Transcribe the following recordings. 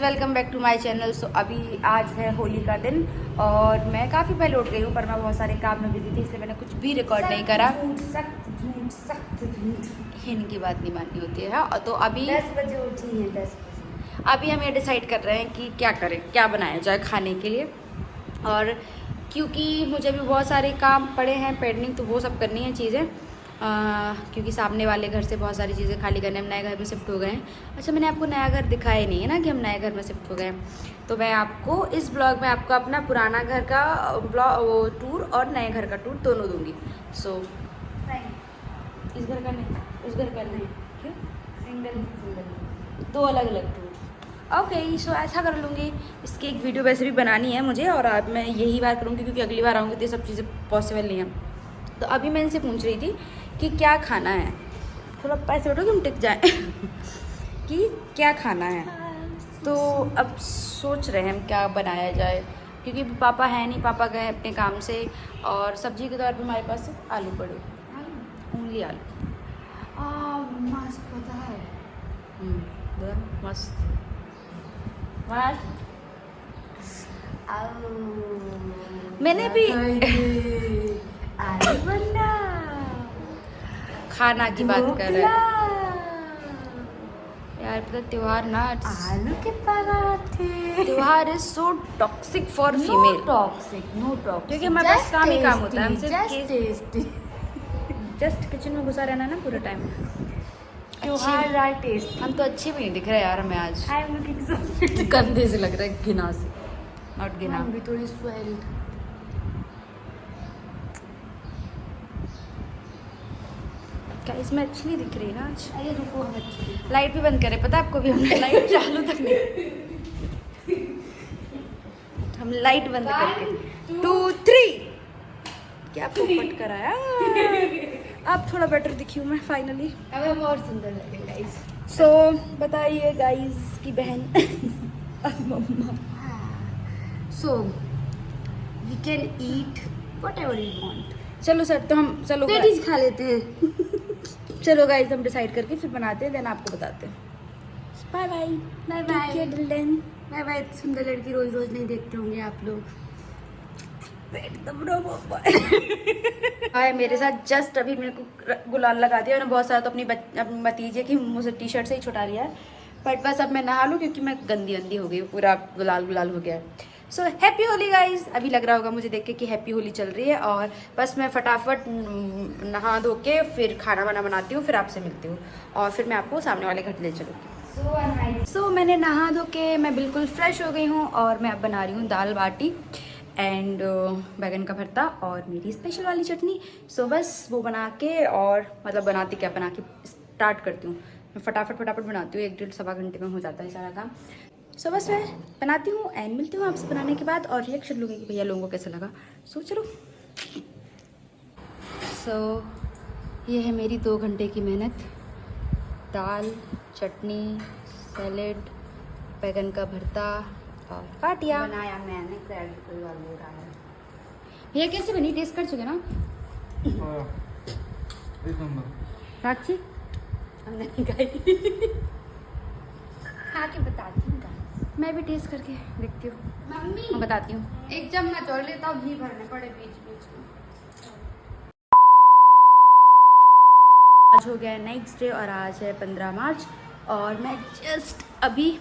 Welcome back to my channel. So अभी आज है होली का दिन और मैं काफ़ी पहले उठ गई हूँ, पर मैं बहुत सारे काम में बिजी थी इसलिए मैंने कुछ भी रिकॉर्ड नहीं करा। इनकी बात नहीं माननी होती है। हाँ, तो अभी 10 बजे उठी है। 10 बजे अभी हम ये डिसाइड कर रहे हैं कि क्या करें, क्या बनाया जाए खाने के लिए। और क्योंकि मुझे भी बहुत सारे काम पड़े हैं पेंडिंग, तो वो सब करनी है चीज़ें, क्योंकि सामने वाले घर से बहुत सारी चीज़ें खाली करने, हम नए घर में शिफ्ट हो गए हैं। अच्छा, मैंने आपको नया घर दिखाया नहीं है ना कि हम नए घर में शिफ्ट हो गए हैं। तो मैं आपको इस ब्लॉग में आपको अपना पुराना घर का वो टूर और नए घर का टूर दोनों दूंगी। सो इस घर का नहीं, उस घर का नहीं, क्यों? सिंगल दो अलग अलग टूर। ओके, सो ऐसा कर लूँगी। इसकी एक वीडियो वैसे भी बनानी है मुझे, और अब मैं यही बार करूँगी क्योंकि अगली बार आऊँगी तो ये सब चीज़ें पॉसिबल नहीं है। तो अभी मैं इनसे पूछ रही थी कि क्या खाना है। थोड़ा पैसे बैठो कि हम टिक जाएं कि क्या खाना है। तो अब सोच रहे हैं हम क्या बनाया जाए, क्योंकि पापा है नहीं, पापा गए अपने काम से। और सब्जी के तौर पे हमारे पास आलू पड़े, ओनली आलू। मस्त पता है। मस्त मस्त। मैंने भी आलू बंडा खाना की बात कर रहे हैं यार। पता त्योहार ना, आलू के पराठे। त्योहार is so toxic for female. No toxic क्योंकि हमारे पास काम ही काम होता है। हम जस्ट टेस्टी। जस्ट किचन में घुसा रहना ना पूरे टाइम। त्योहार आर टेस्ट। हम तो अच्छे भी नहीं दिख रहे यार हमें आज। आई एम लुकिंग सो गंदे से लग रहा है, घिना से, नॉट घिना। भी थोड़ी स्वेल्ड। क्या इसमें अच्छी नहीं दिख रही ना आज? अरे रुको, अच्छी लाइट भी बंद करे, पता है आपको भी हमने लाइट चालू तक नहीं। हम लाइट बंद करके 2 3 क्या पोपट कराया। अब थोड़ा बेटर दिखी हूँ मैं फाइनली। अब हम और सुंदर लगे गाइस। सो बताइए गाइस की बहन मम्मा। So we can eat whatever you want. चलो सर, तो हम चलो पेटीज खा लेते हैं। चलो गाइस, हम डिसाइड करके फिर बनाते हैं, देन आपको बताते हैं। Bye bye. Bye bye. डिल्डन। Bye bye. सुंदर लड़की रोज रोज नहीं देखते होंगे आप लोग। हाय, मेरे साथ जस्ट अभी मेरे को गुलाल लगा दिया मैंने बहुत सारा, तो अपनी भतीजे की मुझे टी शर्ट से ही छुटा लिया है। बट बस अब मैं नहा लूँ क्योंकि मैं गंदी गंदी हो गई हूँ, पूरा गुलाल गुलाल हो गया है। सो हैप्पी होली गाइज। अभी लग रहा होगा मुझे देख के कि हैप्पी होली चल रही है, और बस मैं फटाफट नहा धो के फिर खाना वाना बनाती हूँ, फिर आपसे मिलती हूँ और फिर मैं आपको सामने वाले घर ले चलूँगी। सो मैंने नहा धो के मैं बिल्कुल फ्रेश हो गई हूँ, और मैं अब बना रही हूँ दाल बाटी एंड बैगन का भरता और मेरी स्पेशल वाली चटनी। सो बस वो बना के, और मतलब बनाती क्या, बना के स्टार्ट करती हूँ। मैं फटाफट बनाती हूँ, 1 डेढ़ सवा घंटे में हो जाता है सारा काम। सो बस मैं बनाती हूँ एंड मिलती हूँ आपसे बनाने के बाद, और रिएक्शन लूँगी कि भैया लोगों को कैसा लगा। सो चलो। सो ये है मेरी 2 घंटे की मेहनत। दाल, चटनी, सैलेड, बैगन का भरता और पाटिया बनाया मैंने, क्रेडिट कोई और ले रहा है। भैया कैसे बनी, टेस्ट कर चुके ना? एक नंबर। साक्षी हमने नहीं खाई। खा के बताती हूँ गाइस। मैं भी टेस्ट करके देखती हूँ, मम्मी मैं बताती हूँ। एक चम्मच और लेता हूँ, घी भरने पड़े बीच बीच में। आज हो गया है नेक्स्ट डे और आज है 15 मार्च, और मैं जस्ट अभी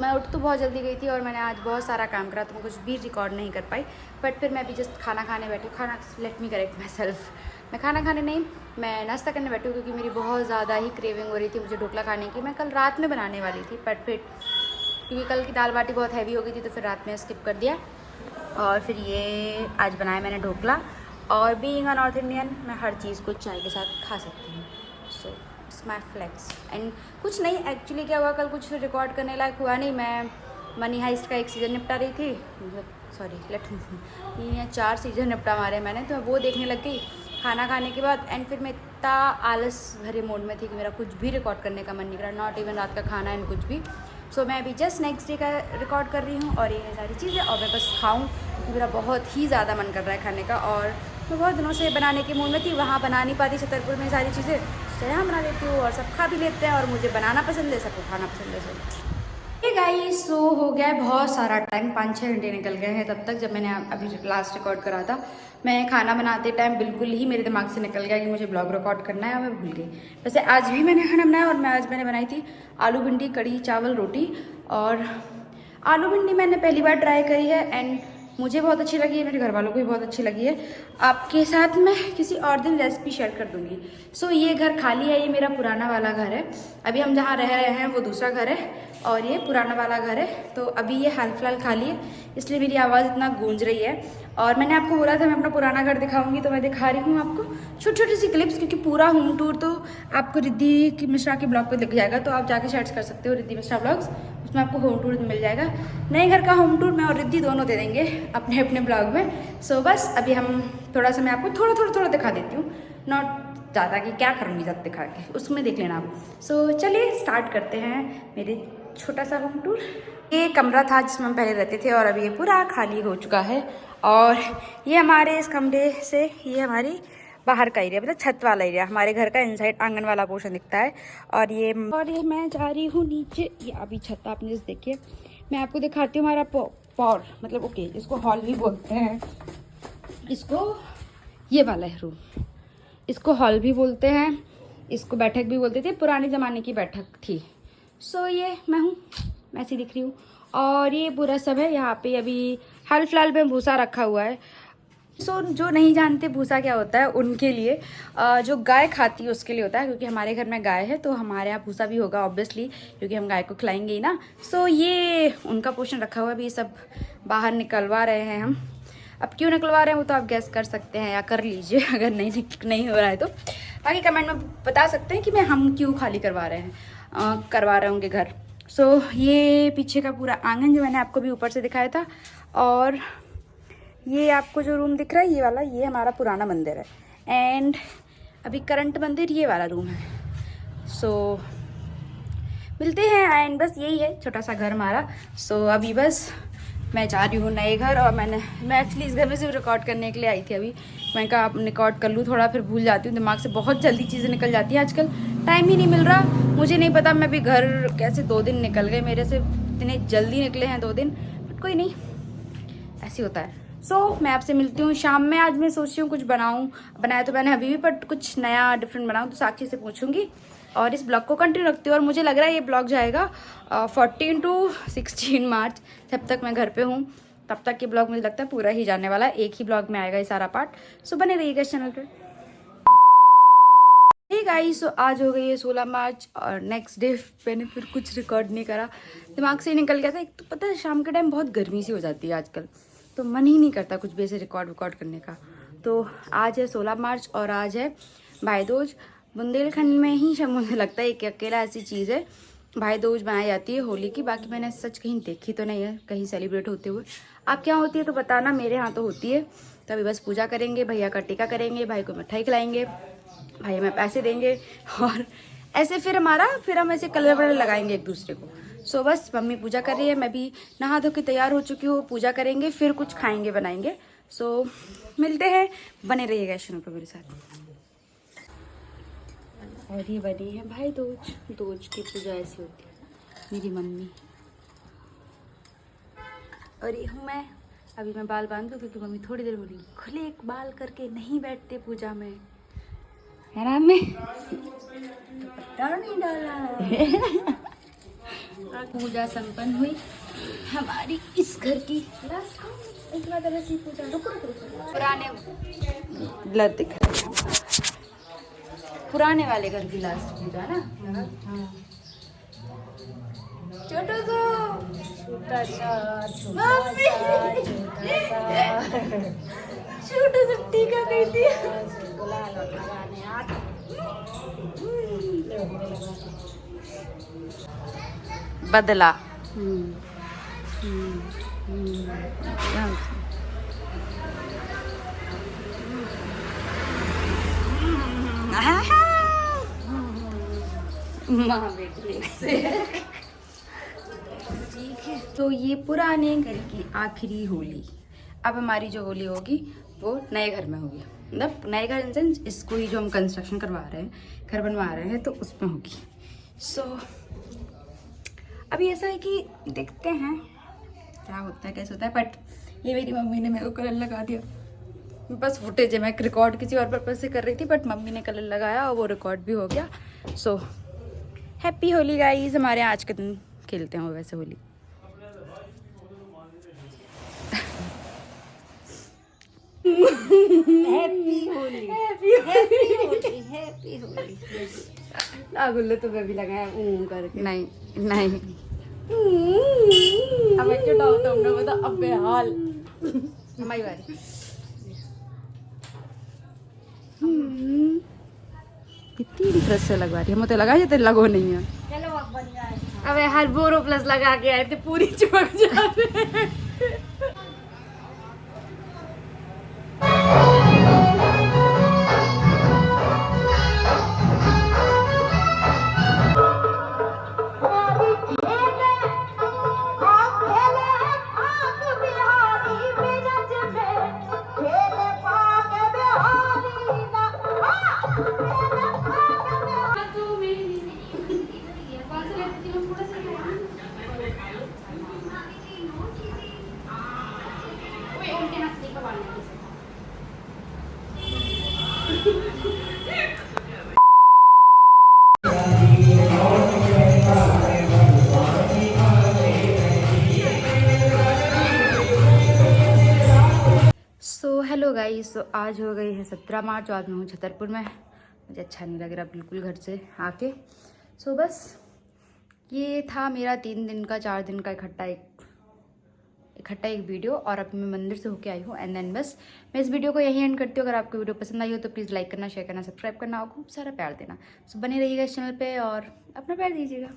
मैं उठ तो बहुत जल्दी गई थी और मैंने आज बहुत सारा काम करा, तो मैं कुछ भी रिकॉर्ड नहीं कर पाई। बट फिर मैं अभी जस्ट खाना खाने बैठी हूँ। Let me correct my self, मैं खाना खाने नहीं, मैं नाश्ता करने बैठी हूँ, क्योंकि मेरी बहुत ज़्यादा ही क्रेविंग हो रही थी मुझे ढोकला खाने की। मैं कल रात में बनाने वाली थी, बट फिर क्योंकि कल की दाल बाटी बहुत हैवी हो गई थी, तो फिर रात में स्किप कर दिया। और फिर ये आज बनाया मैंने ढोकला, और बीइंग अ नॉर्थ इंडियन मैं हर चीज़ को चाय के साथ खा सकती हूँ। So it's my flex. And कुछ नहीं, एक्चुअली क्या हुआ, कल कुछ रिकॉर्ड करने लायक हुआ नहीं। मैं मनी हाइस्ट का 1 सीज़न निपटा रही थी, सॉरी 3 या 4 सीज़न निपटा मारे मैंने, तो वो देखने लग गई खाना खाने के बाद। एंड फिर मैं इतना आलस भरे मूड में थी कि मेरा कुछ भी रिकॉर्ड करने का मन नहीं करा, नॉट इवन रात का खाना एंड कुछ भी। सो मैं अभी जस्ट नेक्स्ट डे का रिकॉर्ड कर रही हूँ, और ये है सारी चीज़ें, और मैं बस खाऊँ क्योंकि मेरा बहुत ही ज़्यादा मन कर रहा है खाने का। और मैं बहुत दिनों से बनाने के मूड में थी, वहाँ बना नहीं पाती छतरपुर में सारी चीज़ें, तो यहाँ बना लेती हूँ और सब खा भी लेते हैं, और मुझे बनाना पसंद है, सबको खाना पसंद है। गाइस, सो हो गया है बहुत सारा टाइम, 5-6 घंटे निकल गए हैं तब तक जब मैंने अभी लास्ट रिकॉर्ड करा था। मैं खाना बनाते टाइम बिल्कुल ही मेरे दिमाग से निकल गया कि मुझे ब्लॉग रिकॉर्ड करना है और मैं भूल गई। वैसे आज भी मैंने खाना बनाया और आज मैंने बनाई थी आलू भिंडी कड़ी चावल रोटी। और आलू भिंडी मैंने पहली बार ट्राई करी है एंड मुझे बहुत अच्छी लगी है, मेरे घर वालों को भी बहुत अच्छी लगी है। आपके साथ मैं किसी और दिन रेसिपी शेयर कर दूंगी। सो ये घर खाली है, ये मेरा पुराना वाला घर है। अभी हम जहाँ रह रहे हैं वो दूसरा घर है और ये पुराना वाला घर है। तो अभी ये हाल फिलहाल खाली है, इसलिए मेरी आवाज़ इतना गूंज रही है। और मैंने आपको बोला था मैं अपना पुराना घर दिखाऊंगी, तो मैं दिखा रही हूँ आपको छोटी छोटी सी क्लिप्स, क्योंकि पूरा होम टूर तो आपको रिद्धि की मिश्रा के ब्लॉग पर दिख जाएगा। तो आप जाके सर्च कर सकते हो रिद्धि मिश्रा ब्लॉग्स, उसमें आपको होम टूर मिल जाएगा। नए घर का होम टूर मैं और रिद्धि दोनों दे देंगे अपने अपने ब्लॉग में। सो बस अभी हम थोड़ा सा मैं आपको थोड़ा दिखा देती हूँ, नॉट ज़्यादा कि क्या करूँगी ज़्यादा दिखा के, उसमें देख लेना आप। सो चलिए स्टार्ट करते हैं मेरे छोटा सा होम टूर। ये कमरा था जिसमें हम पहले रहते थे और अभी ये पूरा खाली हो चुका है। और ये हमारे इस कमरे से ये हमारी बाहर का एरिया, मतलब छत वाला एरिया, हमारे घर का इनसाइड आंगन वाला पोर्शन दिखता है। और ये मैं जा रही हूँ नीचे, ये अभी छत आपने जैसे देखिए। मैं आपको दिखाती हूँ हमारा पॉर, मतलब ओके इसको हॉल भी बोलते हैं, इसको ये वाला है रूम, इसको हॉल भी बोलते हैं, इसको बैठक भी बोलते थे, पुराने ज़माने की बैठक थी। सो ये मैं हूँ, मैं ऐसी दिख रही हूँ। और ये पूरा सब है, यहाँ पे अभी हाल फिलहाल में भूसा रखा हुआ है। सो जो नहीं जानते भूसा क्या होता है उनके लिए, जो गाय खाती है उसके लिए होता है, क्योंकि हमारे घर में गाय है तो हमारे यहाँ भूसा भी होगा ऑब्वियसली, क्योंकि हम गाय को खिलाएंगे ही ना। सो ये उनका पोषण रखा हुआ है। अभी सब बाहर निकलवा रहे हैं हम। अब क्यों निकलवा रहे हैं वो तो आप गैस कर सकते हैं या कर लीजिए, अगर नहीं हो रहा है तो बाकी कमेंट में बता सकते हैं कि हम क्यों खाली करवा रहे होंगे घर। सो ये पीछे का पूरा आंगन जो मैंने आपको भी ऊपर से दिखाया था। और ये आपको जो रूम दिख रहा है ये वाला, ये हमारा पुराना मंदिर है एंड अभी करंट मंदिर ये वाला रूम है। सो मिलते हैं एंड बस यही है छोटा सा घर हमारा। सो अभी बस मैं जा रही हूँ नए घर। और मैं एक्चुअली इस घर में सिर्फ रिकॉर्ड करने के लिए आई थी। अभी मैं कहा आप रिकॉर्ड कर लूँ, थोड़ा फिर भूल जाती हूँ, दिमाग से बहुत जल्दी चीज़ें निकल जाती हैं आजकल, टाइम ही नहीं मिल रहा। मुझे नहीं पता मैं अभी घर कैसे 2 दिन निकल गए मेरे से, इतने जल्दी निकले हैं 2 दिन, बट कोई नहीं, ऐसे होता है। सो मैं आपसे मिलती हूँ शाम में। आज मैं सोच रही हूँ कुछ बनाया तो मैंने अभी भी, बट कुछ नया डिफरेंट बनाऊँ तो साक्षी से पूछूंगी और इस ब्लॉग को कंटिन्यू रखती हूँ। और मुझे लग रहा है ये ब्लॉग जाएगा 14 to 16 मार्च, जब तक मैं घर पे हूँ तब तक ये ब्लॉग मुझे लगता है पूरा ही जाने वाला है, एक ही ब्लॉग में आएगा ये सारा पार्ट। सो बने रहिएगा इस चैनल पे। हे गाइस, सो आज हो गई है 16 मार्च और नेक्स्ट डे मैंने फिर कुछ रिकॉर्ड नहीं करा, दिमाग से ही निकल गया था। एक तो पता है शाम के टाइम बहुत गर्मी सी हो जाती है आजकल, तो मन ही नहीं करता कुछ भी ऐसे रिकॉर्ड करने का। तो आज है 16 मार्च और आज है भाई दूज। बुंदेलखंड में ही शायद मुझे लगता है एक अकेला ऐसी चीज़ है भाई दूज बनाई जाती है होली की, बाकी मैंने सच कहीं देखी तो नहीं है कहीं सेलिब्रेट होते हुए। आपके यहाँ होती है तो बताना, मेरे यहाँ तो होती है। तो अभी बस पूजा करेंगे, भैया का टीका करेंगे, भाई को मिठाई खिलाएंगे, भाई हमें पैसे देंगे और ऐसे फिर हम ऐसे कलर वलर लगाएंगे एक दूसरे को। सो बस मम्मी पूजा कर रही है, मैं भी नहा धो के तैयार हो चुकी हूँ, पूजा करेंगे फिर कुछ खाएंगे बनाएंगे। सो मिलते हैं, बने रहिएगा चैनल पर मेरे साथ। और ये बनी है भाई दूज की पूजा ऐसी होती है मेरी मम्मी। और ये हूँ मैं, अभी मैं बाल बांध दूँ क्योंकि मम्मी थोड़ी देर बोली खुले बाल करके नहीं बैठते पूजा में, है ना मम्मी? नहीं डाला पूजा संपन्न हुई हमारी इस घर की पुराने ब्लर दिख रहे हैं, पुराने वाले घर की लास्ट पूजा ना। छोटा सा टीका कर दिया। बदला माँ बेटी से ठीक है। तो ये पुराने घर की आखिरी होली, अब हमारी जो होली होगी वो नए घर में होगी, मतलब नए घर इन सेंस इसको ही जो हम कंस्ट्रक्शन करवा रहे हैं, घर बनवा रहे हैं तो उसमें होगी। सो अभी ऐसा है कि देखते हैं क्या होता है कैसे होता है, बट ये मेरी मम्मी ने मेरे को कलर लगा दिया। मेरे पास फुटेज है, मैं रिकॉर्ड किसी और पर्पज से कर रही थी, बट मम्मी ने कलर लगाया और वो रिकॉर्ड भी हो गया। So happy Holi guys. हमारे यहाँ आज के दिन खेलते हैं वो वैसे Holi. Happy Holi, happy Holi, happy Holi. गुल्लो तुम्हें भी लगाया करके। नहीं नहीं, हमें क्यों डालते हमने बता अबे हाल। हमारी बारी। कितनी इंटरेस्ट से लगवा रही है, मुझे लगा जाते लगो नहीं है। चलो अब बन जाए। अबे हर बोरो प्लस लगा के आए थे, पूरी चिपक जाते। सो हेलो गाइस, तो आज हो गई है 17 मार्च और आज मैं हूँ छतरपुर में। मुझे अच्छा नहीं लग रहा बिल्कुल घर से आके। सो बस ये था मेरा 3 दिन का 4 दिन का इकट्ठा एक वीडियो, और अभी मैं मंदिर से होके आई हूँ। एंड देन बस मैं इस वीडियो को यहीं एंड करती हूँ। अगर आपको वीडियो पसंद आई हो तो प्लीज़ लाइक करना, शेयर करना, सब्सक्राइब करना और खूब सारा प्यार देना। सो बने रहिएगा इस चैनल पर और अपना प्यार दीजिएगा।